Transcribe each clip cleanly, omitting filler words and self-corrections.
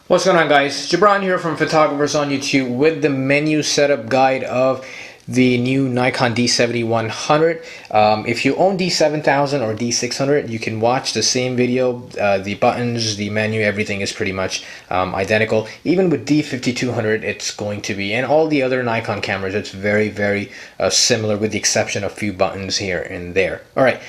What's going on, guys? Jabran here from Photographers on YouTube with the menu setup guide of the new Nikon D7100. If you own D7000 or D600, you can watch the same video. The buttons, the menu, everything is pretty much identical. Even with D5200, it's going to be, and all the other Nikon cameras, it's very similar with the exception of a few buttons here and there. Alright,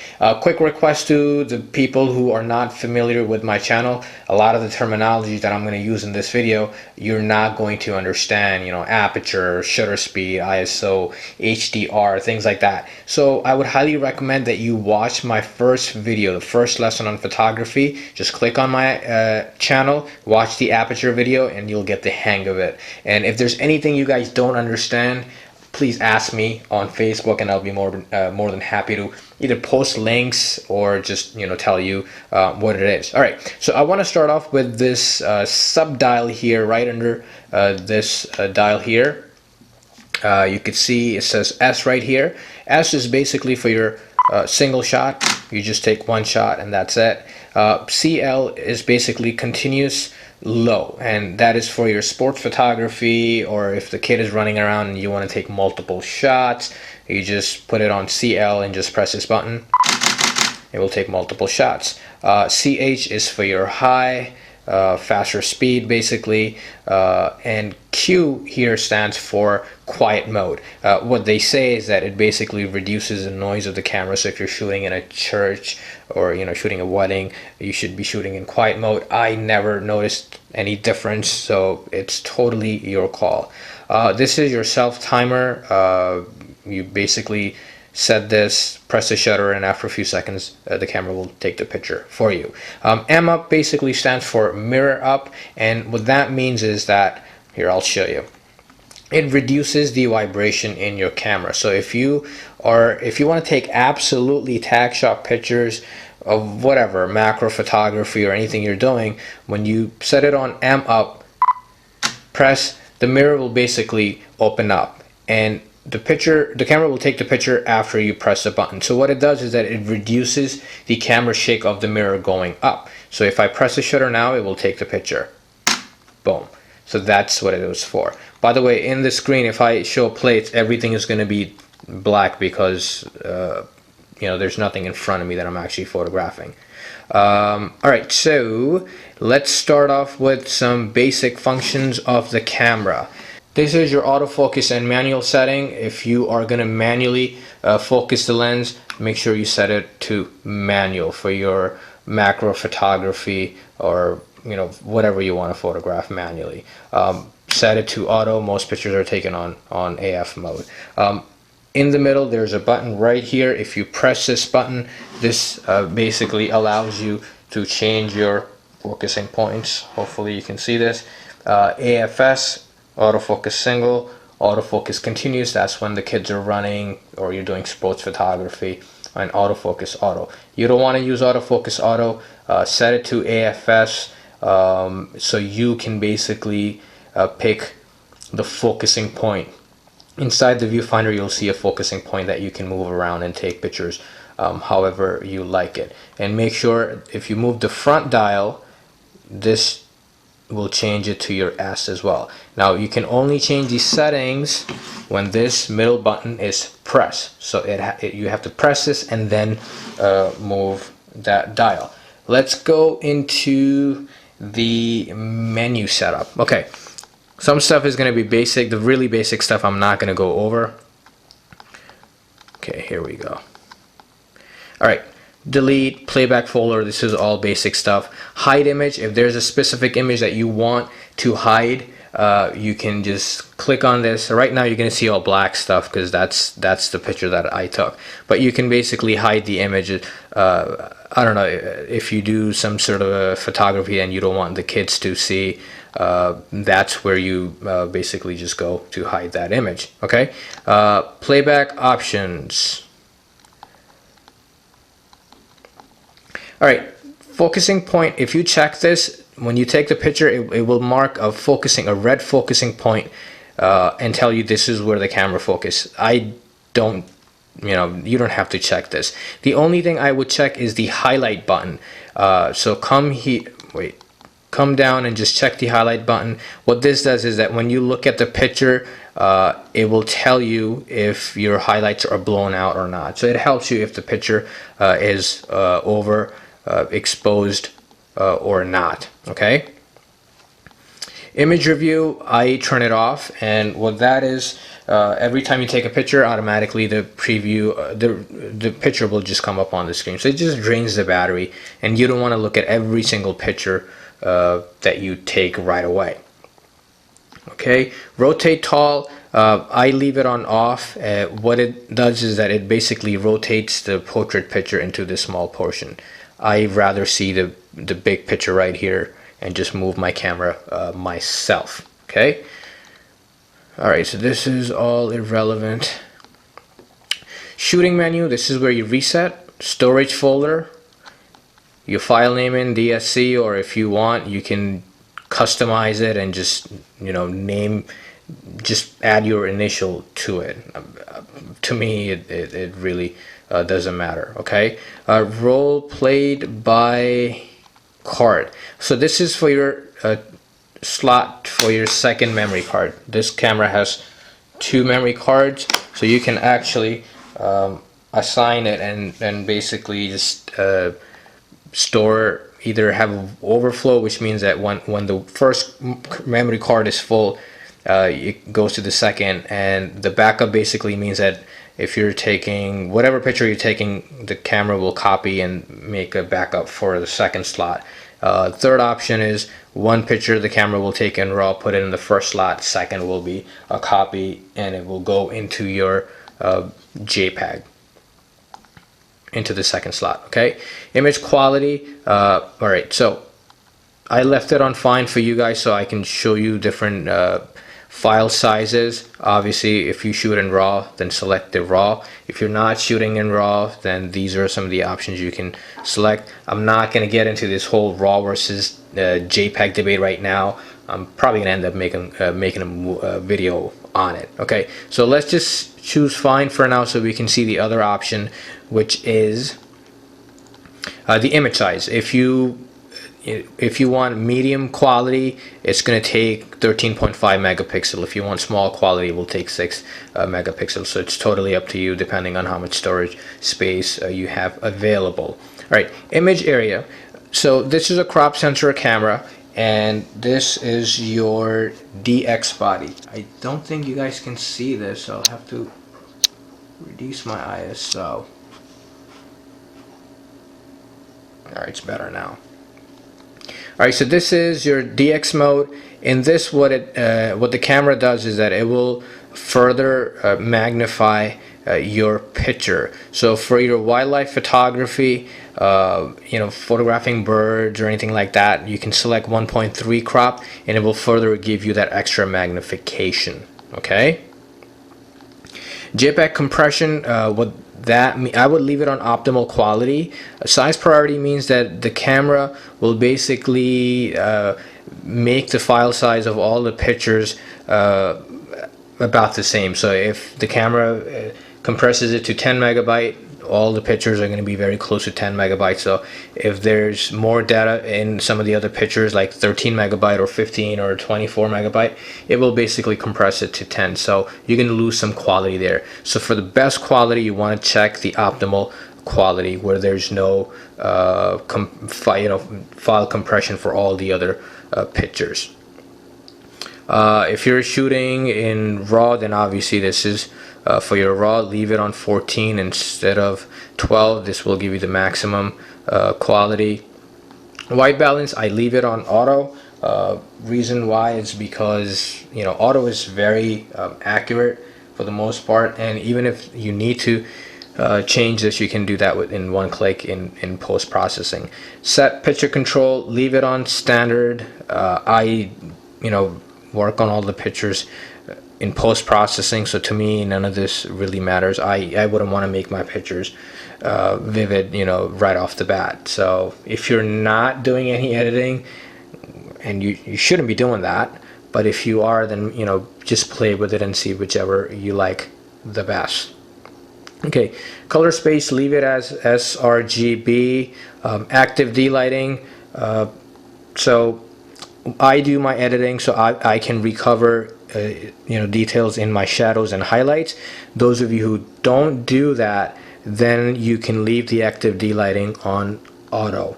quick request to the people who are not familiar with my channel. A lot of the terminology that I'm going to use in this video, you're not going to understand, aperture, shutter speed, ISO, HDR, things like that. So I would highly recommend that you watch my first video, the first lesson on photography. Just click on my channel, watch the aperture video, and you'll get the hang of it. And if there's anything you guys don't understand, please ask me on Facebook, and I'll be more than happy to either post links or just tell you what it is. All right, so I want to start off with this sub dial here, right under this dial here. You can see it says S right here. S is basically for your single shot. You just take one shot and that's it. CL is basically continuous low, and that is for your sports photography, or if the kid is running around and you want to take multiple shots, you just put it on CL and just press this button. It will take multiple shots. CH is for your high, faster speed basically, and Q here stands for quiet mode. What they say is that it basically reduces the noise of the camera. So if you're shooting in a church or shooting a wedding, you should be shooting in quiet mode. I never noticed any difference, so it's totally your call. This is your self timer. You basically set this, press the shutter, and after a few seconds the camera will take the picture for you. M up basically stands for mirror up, and what that means is that, here I'll show you, it reduces the vibration in your camera. So if you want to take absolutely tack shot pictures of whatever, macro photography or anything you're doing, when you set it on M up, press, the mirror will basically open up, and the camera will take the picture after you press the button. So what it does is that it reduces the camera shake of the mirror going up. So if I press the shutter now, it will take the picture. Boom. So that's what it was for. By the way, in the screen, if I show plates, everything is going to be black because there's nothing in front of me that I'm actually photographing. Alright, so let's start off with some basic functions of the camera. This is your autofocus and manual setting. If you are going to manually focus the lens, make sure you set it to manual for your macro photography, or whatever you want to photograph manually. Set it to auto. Most pictures are taken on AF mode. In the middle, there's a button right here. If you press this button, this basically allows you to change your focusing points. Hopefully you can see this. AFS, autofocus single, autofocus continuous, that's when the kids are running or you're doing sports photography, and autofocus auto. You don't want to use autofocus auto. Set it to AFS, so you can basically pick the focusing point. Inside the viewfinder, you'll see a focusing point that you can move around and take pictures however you like it. And make sure if you move the front dial, this will change it to your S as well. Now you can only change these settings when this middle button is pressed. So you have to press this and then move that dial. Let's go into the menu setup. Okay, some stuff is going to be basic. The really basic stuff I'm not going to go over. Okay, here we go. Alright, delete, playback folder, this is all basic stuff. Hide image, if there's a specific image that you want to hide, you can just click on this. Right now you're going to see all black stuff because that's the picture that I took. But you can basically hide the image. I don't know, if you do some sort of a photography and you don't want the kids to see, that's where you basically just go to hide that image. Okay, playback options. Alright, focusing point, if you check this, when you take the picture, it will mark a red focusing point, and tell you this is where the camera focus. You don't have to check this. The only thing I would check is the highlight button. So come here, wait, come down and just check the highlight button. What this does is that when you look at the picture, it will tell you if your highlights are blown out or not. So it helps you if the picture is over exposed or not. Okay. Image review, I turn it off, and what that is, every time you take a picture, automatically the preview, the picture will just come up on the screen. So it just drains the battery, and you don't want to look at every single picture that you take right away. Okay, rotate tall, I leave it on off. What it does is that it basically rotates the portrait picture into this small portion. I rather see the big picture right here and just move my camera myself. Okay, all right, so this is all irrelevant. Shooting menu, this is where you reset. Storage folder, your file name in DSC, or if you want you can customize it and just, you know, just add your initial to it. To me it really doesn't matter. Okay, role played by card. So this is for your slot for your second memory card. This camera has 2 memory cards, so you can actually assign it and basically just store, either have overflow, which means that when the first memory card is full, it goes to the second, and the backup basically means that if you're taking whatever picture you're taking, the camera will copy and make a backup for the second slot. Third option is one picture the camera will take in RAW, put it in the first slot, second will be a copy, and it will go into your JPEG, into the second slot. Okay, image quality, all right, so I left it on fine for you guys so I can show you different file sizes. Obviously if you shoot in RAW, then select the RAW. If you're not shooting in RAW, then these are some of the options you can select. I'm not going to get into this whole RAW versus JPEG debate right now. I'm probably going to end up making a video on it. Okay, so let's just choose fine for now so we can see the other option, which is the image size. If you want medium quality, it's going to take 13.5 megapixel. If you want small quality, it will take 6 megapixels. So it's totally up to you depending on how much storage space you have available. All right, image area. So this is a crop sensor camera, and this is your DX body. I don't think you guys can see this, so I'll have to reduce my ISO. All right, it's better now. Alright, so this is your DX mode. In this, what the camera does is that it will further magnify your picture. So for your wildlife photography, you know, photographing birds or anything like that, you can select 1.3 crop, and it will further give you that extra magnification. Okay. JPEG compression, I would leave it on optimal quality. Size priority means that the camera will basically make the file size of all the pictures about the same. So if the camera compresses it to 10 megabyte, all the pictures are going to be very close to 10 megabytes. So if there's more data in some of the other pictures, like 13 megabyte or 15 or 24 megabyte, it will basically compress it to 10. So you're going to lose some quality there. So for the best quality, you want to check the optimal quality where there's no file compression for all the other pictures. If you're shooting in RAW, then obviously this is for your RAW. Leave it on 14 instead of 12. This will give you the maximum quality. White balance, I leave it on auto. Reason why is because, you know, auto is very accurate for the most part, and even if you need to change this, you can do that in one click in post-processing. Set picture control, leave it on standard. I work on all the pictures in post-processing, so to me none of this really matters. I wouldn't want to make my pictures vivid, right off the bat. So if you're not doing any editing, and you shouldn't be doing that, but if you are, then just play with it and see whichever you like the best. Okay, color space, leave it as sRGB. Active delighting, so I do my editing, so I can recover details in my shadows and highlights. Those of you who don't do that, then you can leave the active delighting on auto.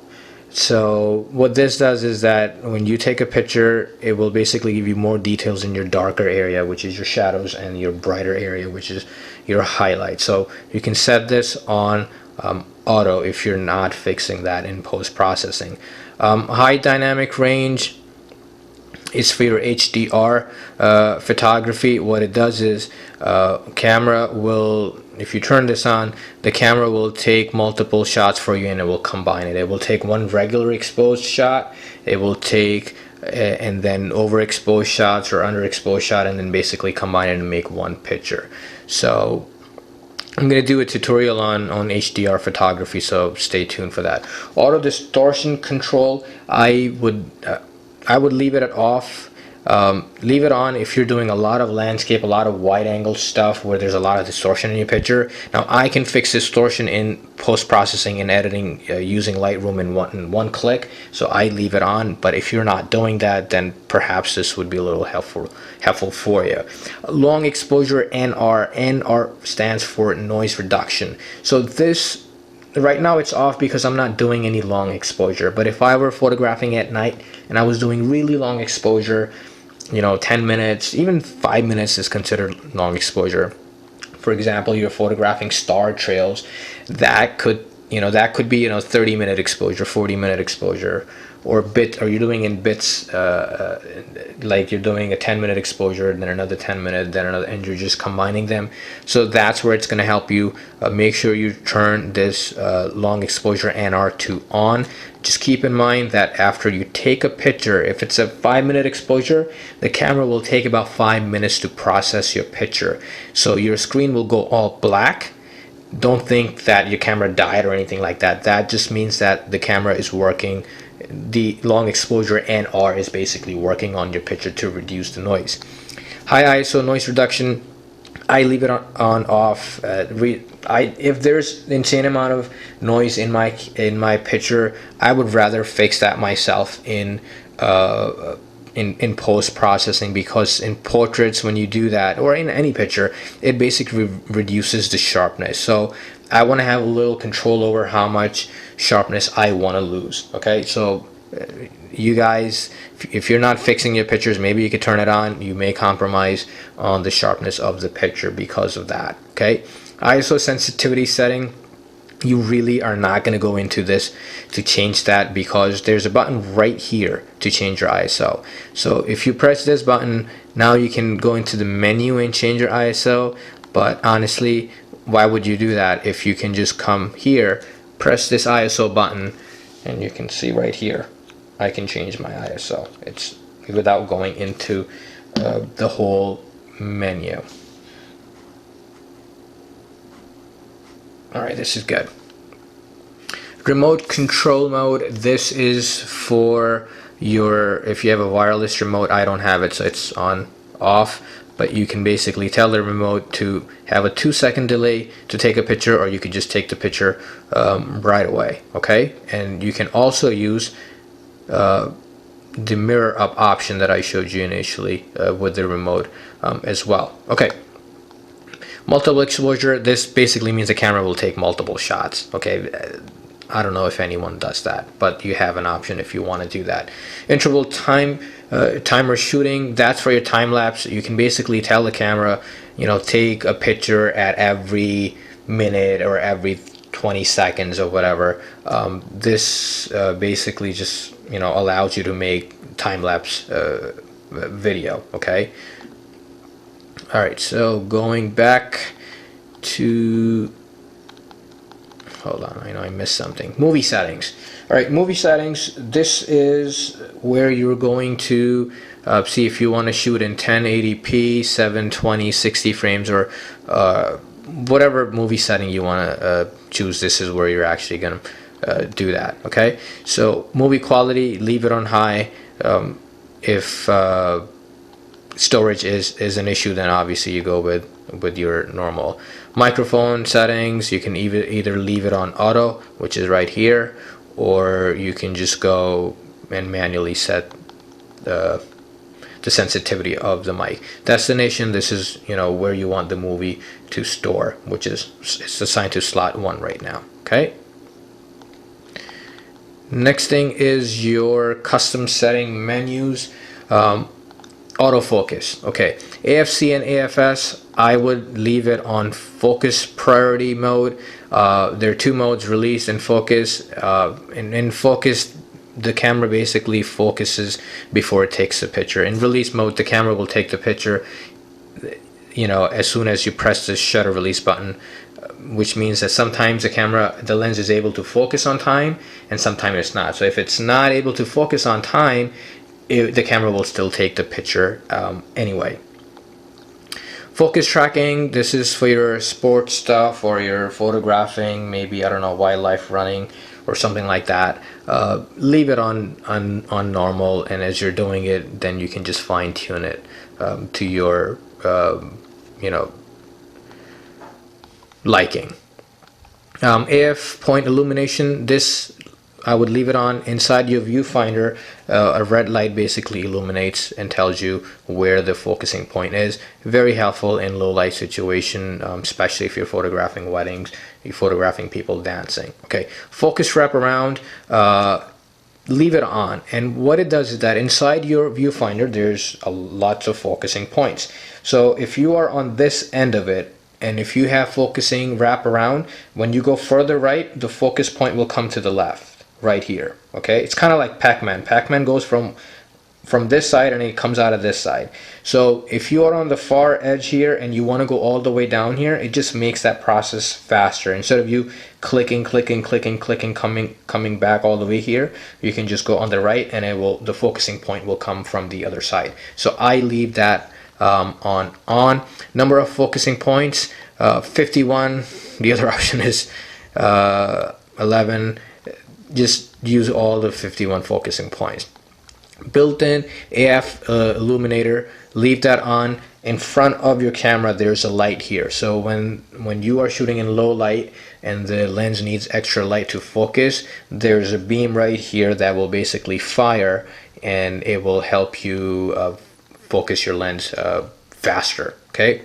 So what this does is that when you take a picture, it will basically give you more details in your darker area, which is your shadows, and your brighter area, which is your highlight. So you can set this on auto if you're not fixing that in post-processing. High dynamic range is for your HDR photography. What it does is camera will, if you turn this on, the camera will take multiple shots for you and it will combine it. It will take one regular exposed shot, it will take and then overexposed shots or underexposed shot, and then basically combine it and make one picture. So I'm going to do a tutorial on HDR photography, so stay tuned for that. Auto distortion control, I would leave it off. Leave it on if you're doing a lot of landscape, a lot of wide angle stuff where there's a lot of distortion in your picture. Now I can fix distortion in post-processing and editing using Lightroom in one click, so I leave it on. But if you're not doing that, then perhaps this would be a little helpful for you. Long exposure NR. NR stands for noise reduction. So this, right now it's off because I'm not doing any long exposure, but if I were photographing at night and I was doing really long exposure, 10 minutes, even 5 minutes is considered long exposure. For example, you're photographing star trails, that could be 30-minute exposure, 40-minute exposure, or you're doing in bits, like you're doing a 10-minute exposure, then another 10-minute, then another, and you're just combining them. So that's where it's going to help you. Make sure you turn this long exposure NR to on. Just keep in mind that after you take a picture, if it's a 5-minute exposure, the camera will take about 5 minutes to process your picture. So your screen will go all black. Don't think that your camera died or anything like that. That just means that the camera is working. The long exposure NR is basically working on your picture to reduce the noise. High ISO noise reduction, I leave it on off. If there's insane amount of noise in my picture, I would rather fix that myself in post processing, because in portraits, when you do that, or in any picture, it basically reduces the sharpness. So I want to have a little control over how much sharpness I want to lose. Okay, so you guys, if you're not fixing your pictures, maybe you could turn it on. You may compromise on the sharpness of the picture because of that. Okay, ISO sensitivity setting, you really are not going to go into this to change that, because there's a button right here to change your ISO. So if you press this button, now you can go into the menu and change your ISO. But honestly, why would you do that if you can just come here, press this ISO button, and you can see right here I can change my ISO. It's without going into the whole menu. Alright, this is good. Remote control mode, this is for your, if you have a wireless remote. I don't have it, so it's on off, but you can basically tell the remote to have a 2-second delay to take a picture, or you could just take the picture right away. Okay, and you can also use the mirror up option that I showed you initially with the remote as well. Okay, multiple exposure, this basically means the camera will take multiple shots. Okay, I don't know if anyone does that, but you have an option if you want to do that. Interval timer shooting, that's for your time lapse. You can basically tell the camera, take a picture at every minute or every 20 seconds or whatever. This basically just allows you to make time lapse video. Okay. All right. So going back to, hold on, I know I missed something. Movie settings. All right, movie settings. This is where you're going to see if you want to shoot in 1080p, 720, 60 frames, or whatever movie setting you want to choose. This is where you're actually going to do that. Okay, so movie quality, leave it on high. If storage is an issue, then obviously you go with your normal. Microphone settings, you can either leave it on auto, which is right here, or you can just go and manually set the sensitivity of the mic. Destination, this is, you know, where you want the movie to store, which is, it's assigned to slot 1 right now. Okay. Next thing is your custom setting menus. Autofocus. Okay, AFC and AFS, I would leave it on focus priority mode. There are 2 modes, release and focus. In focus, the camera basically focuses before it takes the picture. In release mode, the camera will take the picture, you know, as soon as you press the shutter release button, which means that sometimes the lens is able to focus on time and sometimes it's not. So if it's not able to focus on time, the camera will still take the picture anyway. Focus tracking, this is for your sports stuff or your photographing, maybe, I don't know, wildlife running or something like that. Leave it on normal, and as you're doing it, then you can just fine tune it to your you know, liking. AF point illumination, this I would leave it on. Inside your viewfinder, a red light basically illuminates and tells you where the focusing point is. Very helpful in low light situation, especially if you're photographing weddings, you're photographing people dancing. Okay, focus wraparound, leave it on, and what it does is that inside your viewfinder there's lots of focusing points. So if you are on this end of it, and if you have focusing wraparound, when you go further right, the focus point will come to the left, right here. Okay, it's kind of like Pac-Man. Pac-Man goes from this side and it comes out of this side. So if you are on the far edge here and you want to go all the way down here, it just makes that process faster. Instead of you clicking, coming back all the way here, you can just go on the right and the focusing point will come from the other side. So I leave that on. Number of focusing points, 51. The other option is 11. Just use all the 51 focusing points. Built-in AF illuminator, leave that on. In front of your camera there's a light here, so when you are shooting in low light and the lens needs extra light to focus, there's a beam right here that will basically fire and it will help you focus your lens faster. Okay,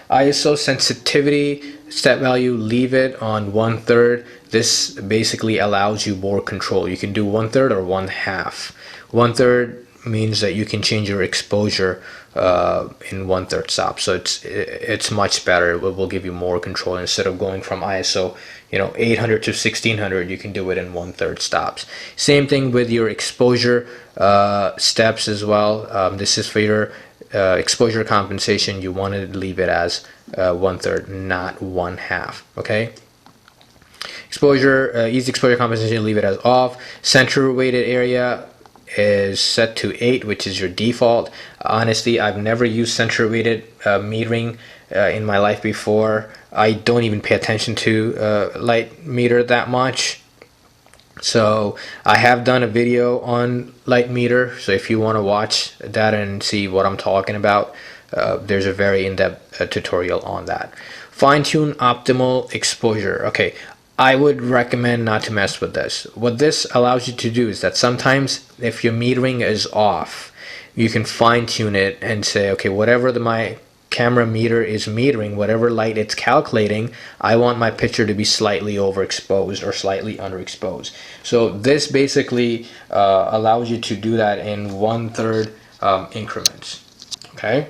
ISO sensitivity step value, leave it on 1/3. This basically allows you more control. You can do 1/3 or 1/2. 1/3 means that you can change your exposure in 1/3 stop, so it's much better. It will give you more control. Instead of going from ISO 800 to 1600, you can do it in 1/3 stops. Same thing with your exposure steps as well. This is for your exposure compensation. You want to leave it as 1/3, not 1/2. Okay, exposure, easy exposure compensation, leave it as off. Center weighted area is set to 8, which is your default. Honestly, I've never used center weighted metering in my life before. I don't even pay attention to light meter that much. So I have done a video on light meter, so if you want to watch that and see what I'm talking about, there's a very in-depth tutorial on that. Fine-tune optimal exposure. Okay, I would recommend not to mess with this. What this allows you to do is that sometimes if your metering is off, you can fine-tune it and say, okay, whatever my camera meter is metering, whatever light it's calculating, I want my picture to be slightly overexposed or slightly underexposed. So this basically allows you to do that in 1/3 increments. Okay.